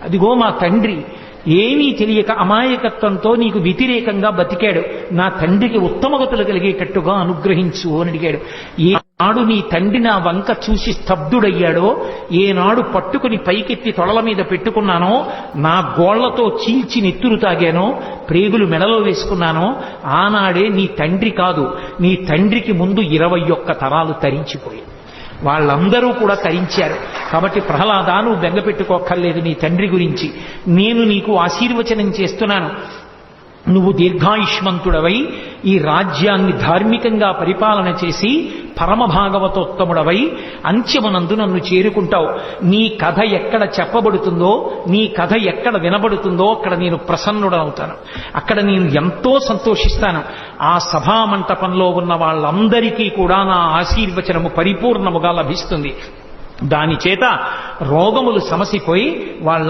అదిగో మా తండ్రి ఏమీ తెలియక అమాయకత్వంతో నీకు వ్యతిరేకంగా బతికాడు, నా తండ్రికి ఉత్తమగతులు కలిగేటట్టుగా అనుగ్రహించు అని అడిగాడు. ఏనాడు నీ తండ్రి నా వంక చూసి స్తబ్దుడయ్యాడో, ఏనాడు పట్టుకుని పైకెత్తి తొడల మీద పెట్టుకున్నానో, నా గోళ్లతో చీల్చి నెత్తురు తాగానో, ప్రేగులు మెడలో వేసుకున్నానో, ఆనాడే నీ తండ్రి కాదు, నీ తండ్రికి ముందు 21 తరాలు తరించిపోయాయి. వాళ్ళందరూ కూడా తరించారు. కాబట్టి ప్రహ్లాద, నువ్వు బెంగ పెట్టుకోక్కర్లేదు నీ తండ్రి గురించి. నేను నీకు ఆశీర్వచనం చేస్తున్నాను. నువ్వు దీర్ఘాయుష్మంతుడవై ఈ రాజ్యాన్ని ధార్మికంగా పరిపాలన చేసి పరమభాగవతోత్తముడవై అంత్యమునందు నన్ను చేరుకుంటావు. నీ కథ ఎక్కడ చెప్పబడుతుందో, నీ కథ ఎక్కడ వినబడుతుందో అక్కడ నేను ప్రసన్నుడనవుతాను, అక్కడ నేను ఎంతో సంతోషిస్తాను. ఆ సభామంటపంలో ఉన్న వాళ్ళందరికీ కూడా నా ఆశీర్వచనము పరిపూర్ణముగా లభిస్తుంది. దాని చేత రోగములు సమసిపోయి వాళ్ళ